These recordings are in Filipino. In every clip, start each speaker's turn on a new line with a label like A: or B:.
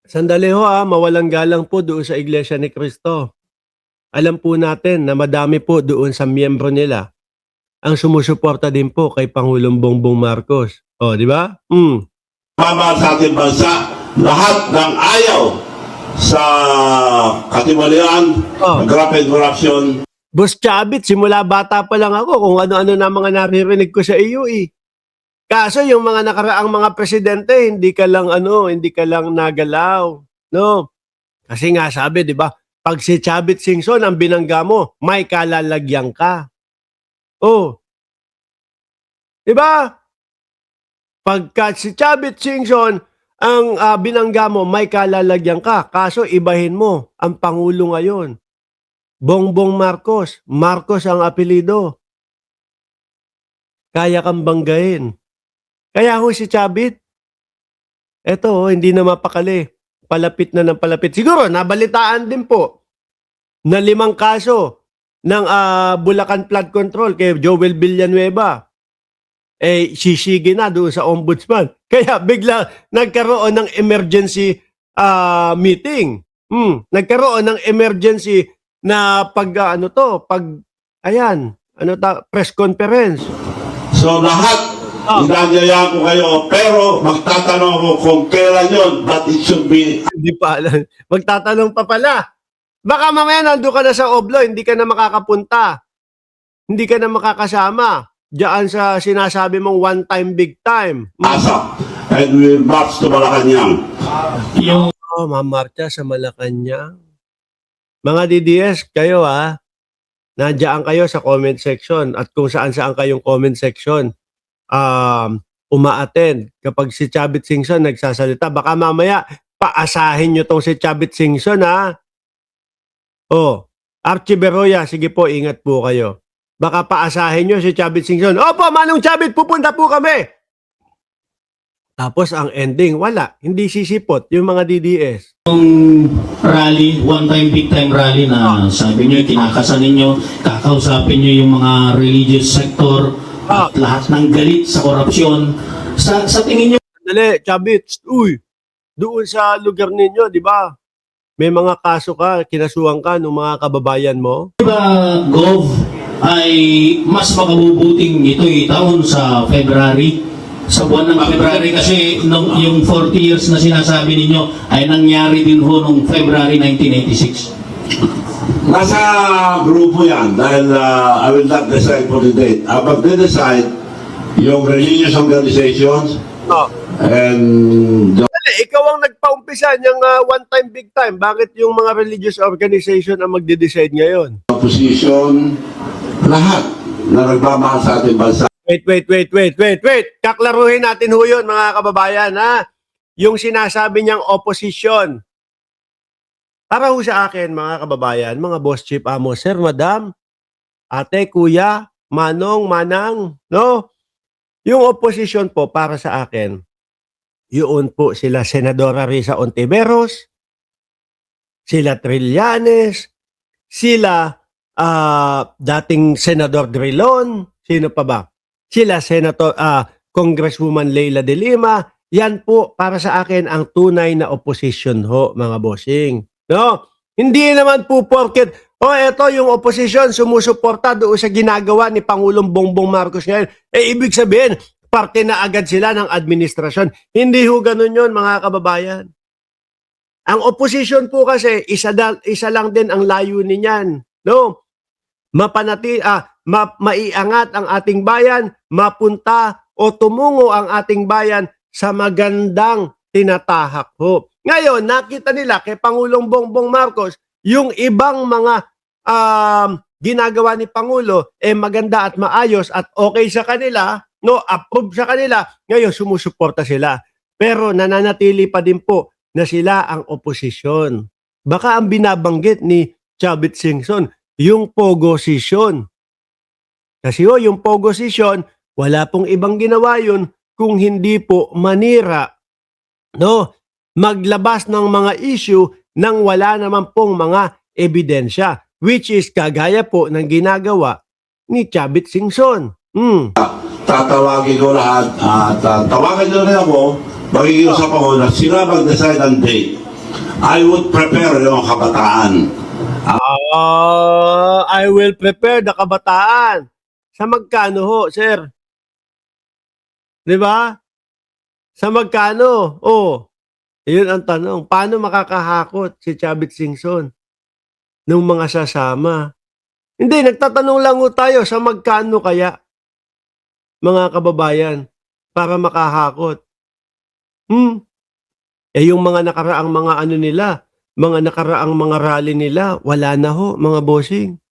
A: Sandali ho mawalang galang po doon sa Iglesia ni Cristo. Alam po natin na madami po doon sa miyembro nila ang sumusuporta din po kay Pangulong Bongbong Marcos. O, di ba?
B: Mama sa ating bansa, lahat ng ayaw sa katiwalian, grabe corruption.
A: Boss Chavit, simula bata pa lang ako kung ano-ano na mga naririnig ko sa iyo eh. Kaso yung mga nakaraang mga presidente, hindi ka lang nagalaw, no? Kasi nga sabi, 'di ba? Pag si Chavit Singson ang binangga mo, may kalalagyan ka. Oh. 'Di ba? Pagka si Chavit Singson ang binangga mo, may kalalagyan ka. Kaso ibahin mo ang pangulo ngayon. Bongbong Marcos. Marcos ang apelyido. Kaya kang banggain. Kaya ho si Chavit, eto hindi na mapakali. Palapit na ng palapit. Siguro, nabalitaan din po na 5 kaso ng Bulacan Flood Control kay Joel Villanueva. Sisigi na doon sa ombudsman. Kaya bigla nagkaroon ng emergency meeting. Nagkaroon ng emergency na press conference.
B: So lahat, inanyaya ko kayo, pero magtatanong ako kung kailan yun, but it should be...
A: Hindi pa alam. Magtatanong pa pala. Baka mamaya nandun ka na sa Oblo, hindi ka na makakapunta. Hindi ka na makakasama. Diyan sa sinasabi mong one time, big time.
B: Asa, and we will march to Malacanang.
A: Mamarcha sa Malacanang. Mga DDS, kayo nandiyan kayo sa comment section at kung saan-saan kayong comment section uma-attend. Kapag si Chavit Singson nagsasalita, baka mamaya paasahin nyo tong si Chavit Singson Archie Beroya, sige po, ingat po kayo. Baka paasahin nyo si Chavit Singson. Opo, Manong Chavit, pupunta po kami. Tapos ang ending, wala. Hindi sisipot yung mga DDS.
C: Yung rally, one time, big time rally na sabi nyo, kinakasan ninyo, kakausapin nyo yung mga religious sector, at lahat ng galit sa korupsyon. Sa tingin nyo...
A: Dali, Chavit, doon sa lugar ninyo, di ba? May mga kaso ka, kinasuhan ka ng mga kababayan mo?
C: Diba, Gov, ay mas makabubuting ito taon sa February. Sa buwan ng February kasi yung 40 years na sinasabi ninyo ay nangyari din ho noong February 1986.
B: Nasa grupo yan dahil I will not decide for the date. Mag-decide yung religious organizations and...
A: Dali, ikaw ang nagpaumpisa niyang one time, big time. Bakit yung mga religious organization ang magde-decide ngayon?
B: Opposition, lahat na nagmamahal sa ating bansa.
A: Wait. Kaklaruhin natin ho yun, mga kababayan, Yung sinasabi niyang opposition. Para ho sa akin, mga kababayan, mga boss chief amo, sir, madam, ate, kuya, manong, manang, no? Yung opposition po, para sa akin, yun po sila Senadora Risa Ontiveros, sila Trillanes, sila dating Senador Drilon, sino pa ba? Sila Congresswoman Leila de Lima. Yan po para sa akin ang tunay na opposition ho, mga bossing. No? Hindi naman po porket eto yung opposition sumusuporta doon sa ginagawa ni Pangulong Bongbong Marcos ngayon. Ibig sabihin, parte na agad sila ng administrasyon. Hindi ho ganun yun, mga kababayan. Ang opposition po kasi, isa lang din ang layunin niyan. No? Maiangat ang ating bayan, mapunta o tumungo ang ating bayan sa magandang tinatahak ho. Ngayon, nakita nila kay Pangulong Bongbong Marcos, yung ibang mga ginagawa ni Pangulo, maganda at maayos at okay sa kanila, no, approve sa kanila, ngayon sumusuporta sila. Pero nananatili pa din po na sila ang oposisyon. Baka ang binabanggit ni Chavit Singson, yung pogosisyon. Kasi yung pogosisyon, wala pong ibang ginawa yun kung hindi po manira, no? Maglabas ng mga issue nang wala naman pong mga ebidensya, which is kagaya po ng ginagawa ni Chavit Singson.
B: Tatawagin ko lahat at tawagan nyo rin ako, mag-iusap ako na sila mag-decide ang date. I would prepare yung kabataan.
A: I will prepare the kabataan. Sa magkano ho, sir? 'Di ba? Sa magkano? Oh, yun ang tanong. Paano makakahakot si Chavit Singson nung mga sasama? Hindi, nagtatanong lang ho tayo sa magkano kaya, mga kababayan, para makahakot. Yung mga nakaraang mga ano nila, mga nakaraang mga rally nila, wala na ho, mga bossing.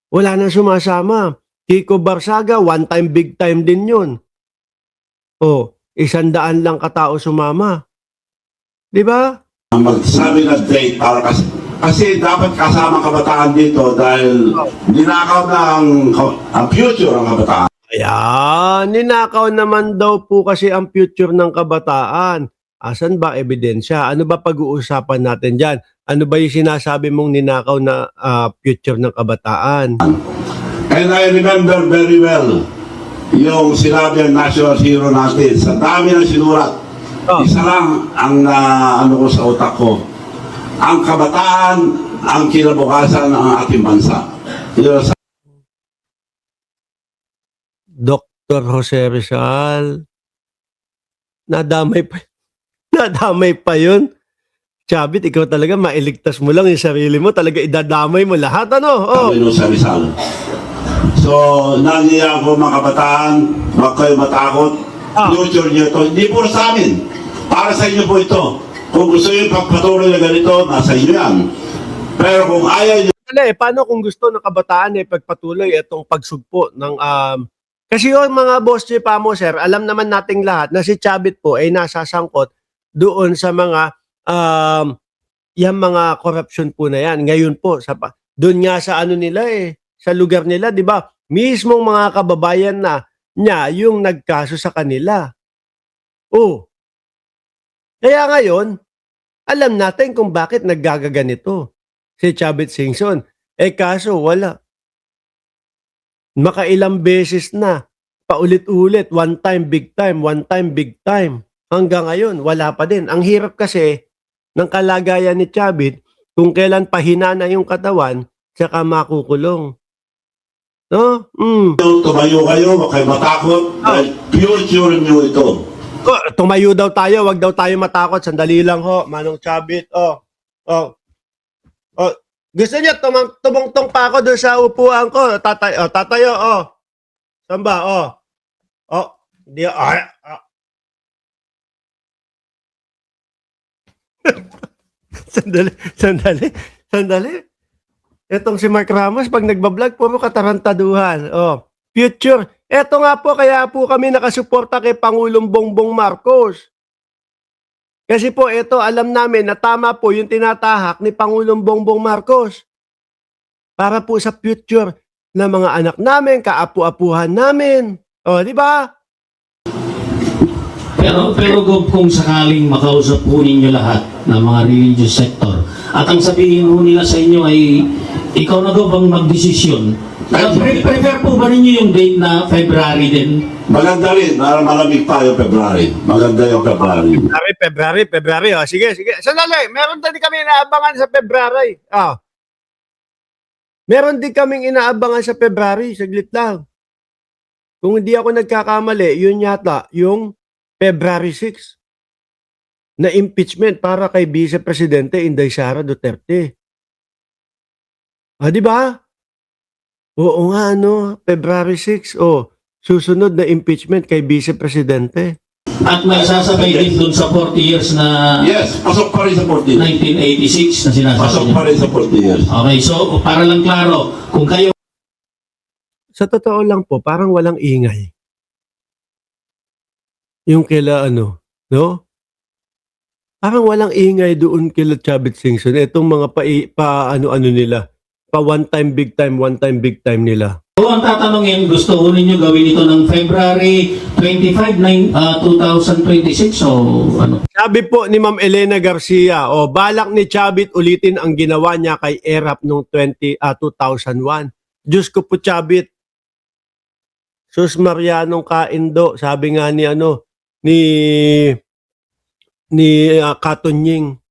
A: Wala na sumasama. Kiko Barsaga, one time, big time din yun. Oh, 100 lang katao sumama. Di ba?
B: Magsabi ng date para kasi dapat kasama kabataan dito dahil ninakaw na ang future ng kabataan.
A: Ayan, ninakaw naman daw po kasi ang future ng kabataan. Asan ba ebidensya? Ano ba pag-uusapan natin dyan? Ano ba yung sinasabi mong ninakaw na future ng kabataan?
B: And I remember very well yung sinabi ng national hero natin. Sa dami ng sinulat, isa lang ang ano ko sa utak ko. Ang kabataan, ang kinabukasan ng ating bansa. Yun.
A: Dr. Jose Rizal, nadamay pa yun. Chavit, ikaw talaga mailigtas mo lang yung sarili mo, talaga idadamay mo lahat, ano? Oh.
B: Sa Rizal. So, nangyayang ko mga kabataan, huwag kayo matakot. Future nyo ito, hindi po sa amin. Para sa inyo po ito. Kung gusto nyo pagpatuloy na ganito, nasa inyo yan. Pero kung ayaw nyo,
A: Paano kung gusto ng kabataan pagpatuloy itong pagsugpo ng kasi yung mga boss chief mo, sir, alam naman nating lahat na si Chavit po ay nasasangkot doon sa mga yung mga corruption po na yan. Ngayon po doon nga sa ano nila sa lugar nila, 'di ba? Mismong mga kababayan na niya yung nagkaso sa kanila. Oh. Kaya ngayon, alam natin kung bakit naggagaganito si Chavit Singson. Kaso wala. Makailang beses na, paulit-ulit, one time, big time, one time, big time. Hanggang ngayon, wala pa din. Ang hirap kasi ng kalagayan ni Chavit, kung kailan pahina na yung katawan, tsaka makukulong. No?
B: tumayo kayo, huwag kayo matakot. Dahil future nyo ito.
A: Tumayo daw tayo, wag daw tayo matakot. Sandali lang ho, Manong Chavit. Gusto niya tumungtong pa ako doon sa upuan ko. Tatayo. Saan ba? Di, Sandali. Etong si Mark Ramos, pag nagbablog, puro katarantaduhan. Future. Eto nga po, kaya po kami nakasuporta kay Pangulong Bongbong Marcos. Kasi po ito, alam namin na tama po yung tinatahak ni Pangulong Bongbong Marcos. Para po sa future ng mga anak namin, kaapu-apuhan namin. Di ba?
C: Pero kung sakaling makausap po ninyo lahat ng mga religious sector at ang sabihin po nila sa inyo ay ikaw na daw bang magdesisyon? Prefer po ba ninyo yung date na February din?
B: Maganda rin, malamig pa yung February. Maganda yung February.
A: February. Sige. Sandali, meron din kami inaabangan sa February. Meron din kaming inaabangan sa February. Saglit lang. Kung hindi ako nagkakamali, yun yata yung February 6 na impeachment para kay Vice Presidente Inday Sara Duterte. Di ba? Oo nga, February 6. Susunod na impeachment kay Vice Presidente.
C: At may sasabay din dun sa 40 years na...
B: Yes, pasok pa rin sa 40 years.
C: 1986 na sinasabi
B: Pasok
C: niya.
B: pa rin sa 40 years.
C: Okay, so para lang klaro, kung kayo...
A: Sa totoo lang po, parang walang ingay. Yung kila no? Parang walang ingay doon kila Chavit Singson. Itong mga ano nila. Pa one time, big time nila.
C: Kung ang tatanungin, gusto ko ninyo gawin ito ng February 25, 2026 o ano?
A: Sabi po ni Ma'am Elena Garcia, balak ni Chavit ulitin ang ginawa niya kay ERAP noong 2001. Diyos ko po, Chavit. Sus Marianong Kaindo, sabi nga ni Katonying,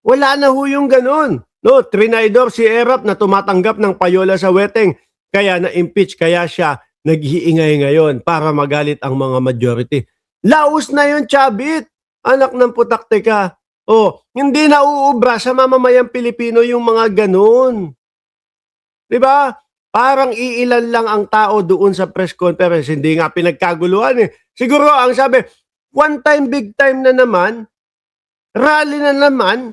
A: Wala na ho yung ganun. No, trinidor si Erap na tumatanggap ng payola sa weteng. Kaya na-impeach, kaya siya naghiingay ngayon para magalit ang mga majority. Laos na yun, Chabit. Anak ng putakte ka. Oh, hindi na uubra sa mamamayang Pilipino yung mga ganun. 'Di ba? Parang iilan lang ang tao doon sa press conference. Hindi nga pinagkaguluhan eh. Siguro ang sabi, one time, big time na naman, rally na naman,